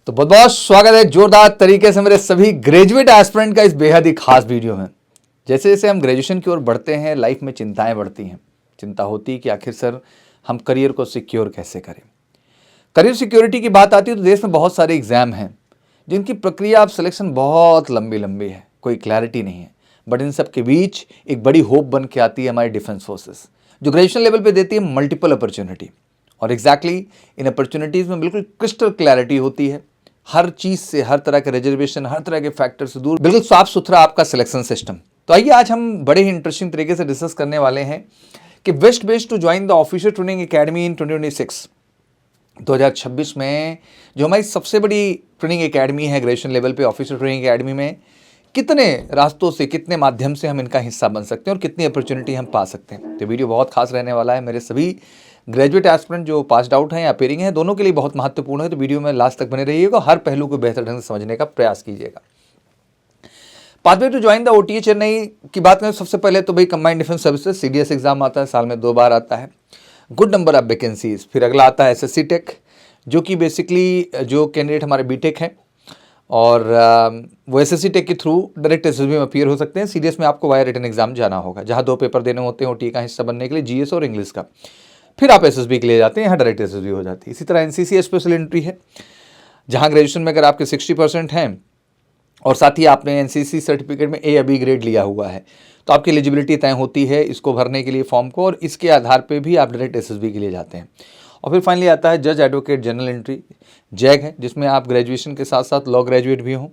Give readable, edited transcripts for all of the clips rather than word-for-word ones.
तो बहुत बहुत स्वागत है जोरदार तरीके से मेरे सभी ग्रेजुएट एस्पिरेंट का इस बेहद ही खास वीडियो में। जैसे जैसे हम ग्रेजुएशन की ओर बढ़ते हैं, लाइफ में चिंताएं बढ़ती हैं। चिंता होती है कि आखिर सर हम करियर को सिक्योर कैसे करें। करियर सिक्योरिटी की बात आती है तो देश में बहुत सारे एग्जाम हैं जिनकी प्रक्रिया ऑफ सिलेक्शन बहुत लंबी लंबी है, कोई क्लैरिटी नहीं है। बट इन सब के बीच एक बड़ी होप बन के आती है हमारी डिफेंस फोर्सेस, जो ग्रेजुएशन लेवल पे देती है मल्टीपल अपॉर्चुनिटी। और एग्जैक्टली इन अपॉर्चुनिटीज़ में बिल्कुल क्रिस्टल क्लैरिटी होती है। हर चीज़ से, हर तरह के रिजर्वेशन, हर तरह के फैक्टर से दूर बिल्कुल साफ सुथरा आपका सिलेक्शन सिस्टम। तो आइए आज हम बड़े ही इंटरेस्टिंग तरीके से डिस्कस करने वाले हैं कि best best to join the officer training academy in 2026 2026 में जो हमारी सबसे बड़ी ट्रेनिंग एकेडमी है ग्रेजुएशन लेवल पे ऑफिसर ट्रेनिंग एकेडमी में, कितने रास्तों से, कितने माध्यम से हम इनका हिस्सा बन सकते हैं और कितनी अपॉर्चुनिटी हम पा सकते हैं। तो वीडियो बहुत खास रहने वाला है। मेरे सभी ग्रेजुएट एस्पिरेंट जो पास्ड आउट हैं या अपेयरिंग हैं, दोनों के लिए बहुत महत्वपूर्ण है। तो वीडियो में लास्ट तक बने रहिएगा, हर पहलू को बेहतर ढंग से समझने का प्रयास कीजिएगा। Pathway to join the OTA Chennai की बात करें, सबसे पहले तो भाई combined defence services CDS exam आता है, साल में 2 बार आता है, गुड नंबर ऑफ वैकेंसीज। फिर अगला आता है एसएससी टेक, जो कि बेसिकली जो कैंडिडेट हमारे बीटेक हैं और वो एसएससी टेक के थ्रू डायरेक्ट एसएसबी में अपीयर हो सकते हैं। सीडीएस में आपको वाया रिटन एग्जाम जाना होगा, जहाँ 2 पेपर देने होते हैं ओटीए का हिस्सा बनने के लिए, जीएस और इंग्लिश का। फिर आप एसएसबी के लिए जाते हैं, यहाँ डायरेक्ट एसएसबी हो जाती है। इसी तरह एनसीसी स्पेशल एंट्री है, जहाँ ग्रेजुएशन में अगर आपके 60% हैं और साथ ही आपने एनसीसी सर्टिफिकेट में ए या बी ग्रेड लिया हुआ है, तो आपकी एलिजिबिलिटी तय होती है इसको भरने के लिए फॉर्म को, और इसके आधार पे भी आप डायरेक्ट एसएसबी के लिए जाते हैं। और फिर फाइनली आता है जज एडवोकेट जनरल एंट्री, जैग है, जिसमें आप ग्रेजुएशन के साथ साथ लॉ ग्रेजुएट भी हों,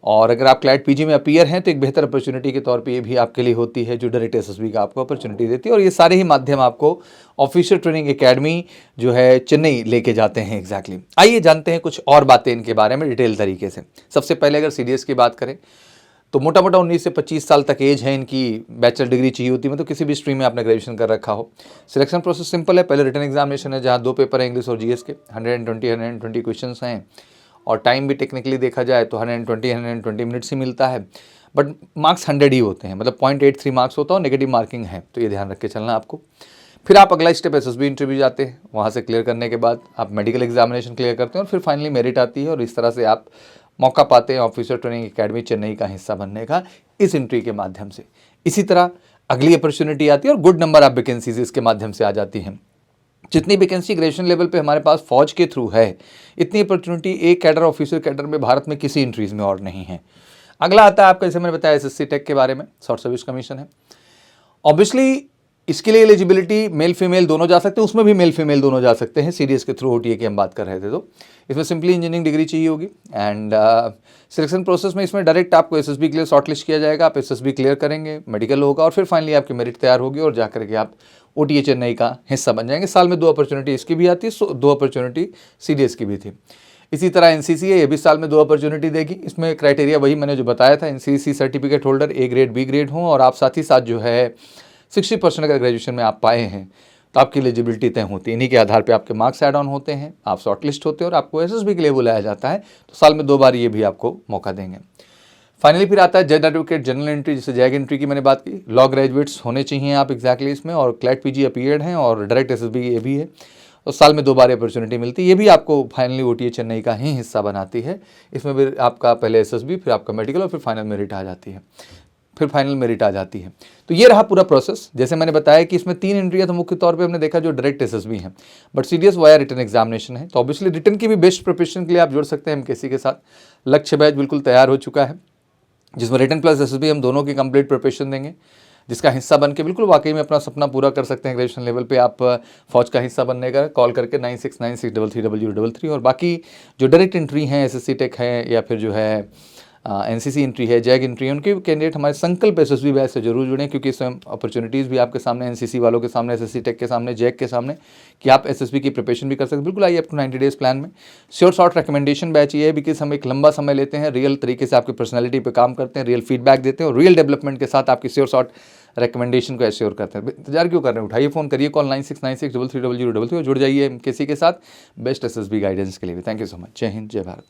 और अगर आप क्लैट पीजी में अपीयर हैं तो एक बेहतर अपॉर्चुनिटी के तौर पे ये भी आपके लिए होती है, जो डायरेक्ट एसएसबी का आपको अपॉर्चुनिटी देती है। और ये सारे ही माध्यम आपको ऑफिसर ट्रेनिंग एकेडमी जो है चेन्नई लेके जाते हैं एग्जैक्टली। आइए जानते हैं कुछ और बातें इनके बारे में डिटेल तरीके से। सबसे पहले अगर सीडीएस की बात करें तो मोटा मोटा 19 से 25 साल तक एज है इनकी, बैचलर डिग्री चाहिए होती है, मतलब किसी भी स्ट्रीम में आपने ग्रेजुएशन कर रखा हो। सिलेक्शन प्रोसेस सिंपल है, पहले रिटन एग्जामिनेशन है, जहाँ 2 पेपर है इंग्लिश और जीएस के, 120 क्वेश्चन हैं, और टाइम भी टेक्निकली देखा जाए तो 120 मिनट्स ही मिलता है। बट मार्क्स 100 ही होते हैं, मतलब 0.83 मार्क्स होता है और नेगेटिव मार्किंग है, तो ये ध्यान रख के चलना आपको। फिर आप अगला स्टेप एसएसबी इंटरव्यू जाते हैं, वहाँ से क्लियर करने के बाद आप मेडिकल एग्जामिनेशन क्लियर करते हैं और फिर फाइनली मेरिट आती है, और इस तरह से आप मौका पाते हैं ऑफिसर ट्रेनिंग एकेडमी चेन्नई का हिस्सा बनने का इस एंट्री के माध्यम से। इसी तरह अगली अपॉर्चुनिटी आती है और गुड नंबर ऑफ वैकेंसीज इसके माध्यम से आ जाती हैं। जितनी वैकेंसी ग्रेजुएशन लेवल पे हमारे पास फौज के थ्रू है, इतनी अपॉर्चुनिटी एक कैडर ऑफिसर कैडर में भारत में किसी एंट्रीज में और नहीं है। अगला आता है आपका, जैसे मैंने बताया, एसएससी टेक के बारे में, शॉर्ट सर्विस कमीशन है। ऑब्वियसली इसके लिए एलिजिबिलिटी मेल फीमेल दोनों जा सकते हैं, उसमें भी मेल फीमेल दोनों जा सकते हैं। सीडीएस के थ्रू ओटीए की हम बात कर रहे थे, तो इसमें सिंपली इंजीनियरिंग डिग्री चाहिए होगी। एंड सिलेक्शन प्रोसेस में इसमें डायरेक्ट आपको एसएसबी के लिए शॉर्टलिस्ट किया जाएगा, आप एसएसबी क्लियर करेंगे, मेडिकल होगा, और फिर फाइनली आपकी मेरिट तैयार होगी और जाकर के आप ओटीए चेन्नई का हिस्सा बन जाएंगे। साल में 2 अपॉर्चुनिटी इसकी भी आती है, 2 अपॉर्चुनिटी सीडीएस की भी थी। इसी तरह एनसीसी है, ये भी साल में 2 अपॉर्चुनिटी देगी। इसमें क्राइटेरिया वही मैंने जो बताया था, NCC certificate holder A grade B grade हों, और आप साथ ही साथ जो है 60% अगर ग्रेजुएशन में आप पाए हैं तो आपकी एलिजिबिलिटी तय होती है। इन्हीं के आधार पे आपके मार्क्स ऐड ऑन होते हैं, आप शॉर्टलिस्ट होते हैं और आपको एसएसबी के लिए बुलाया जाता है। तो साल में 2 बार ये भी आपको मौका देंगे। फाइनली फिर आता है जज एडवोकेट जनरल एंट्री, जिसे जैग एंट्री की मैंने बात की। लॉ ग्रेजुएट्स होने चाहिए आप एग्जैक्टली इसमें, और क्लैट पीजी अपीयर्ड हैं, और डायरेक्ट एसएसबी ये भी है। और साल में 2 बार अपॉर्चुनिटी मिलती है, ये भी आपको फाइनली ओटीए चेन्नई का ही हिस्सा बनाती है। इसमें भी आपका पहले एसएसबी, फिर आपका मेडिकल, और फिर फाइनल मेरिट आ जाती है, तो ये रहा पूरा प्रोसेस। जैसे मैंने बताया कि इसमें 3 एंट्री है, तो मुख्य तौर पे हमने देखा जो डायरेक्ट एसएसबी है, but CDS via written examination है। तो ऑब्वियसली रिटन की भी बेस्ट प्रिपरेशन के लिए आप जुड़ सकते हैं एमकेसी के साथ। लक्ष्य बैच बिल्कुल तैयार हो चुका है, जिसमें रिटन प्लस एसएसबी हम दोनों की कंप्लीट प्रिपरेशन देंगे, जिसका हिस्सा बन के बिल्कुल वाकई में अपना सपना पूरा कर सकते हैं। ग्रेजुएशन लेवल पे आप फौज का हिस्सा बनने का कॉल करके 9696330033। और बाकी जो डायरेक्ट एंट्री हैं, एसएससी टेक है या फिर जो है एनसीसी एंट्री है, जैग एंट्री है, उनके कैंडिडेट हमारे संकल्प एसएसबी बैच से जरूर जुड़ें, क्योंकि इसमें अपॉर्चुनिटीज़ भी आपके सामने, एनसीसी वालों के सामने, एसएससी टेक के सामने, जैग के सामने, कि आप एसएसबी की प्रिपरेशन भी कर सकते हैं। बिल्कुल आइए अप टू 90 डेज प्लान में। श्योर शॉर्ट रिकमेंडेशन बैच ये है, बिकॉज हम एक लंबा समय लेते हैं, रियल तरीके से आपकी पर्सनैलिटी पर काम करते हैं, रियल फीडबैक देते हैं और रियल डेवलपमेंट के साथ आपकी श्योर शॉर्ट रिकमेंडेशन को एश्योर करते हैं। इंतजार क्यों कर रहे हैं, उठाइए फ़ोन करिए, कॉल 9696330033 और जुड़ जाइए किसी के साथ बेस्ट एसएसबी गाइडेंस के लिए भी। Thank you so much. जय हिंद, जय भारत।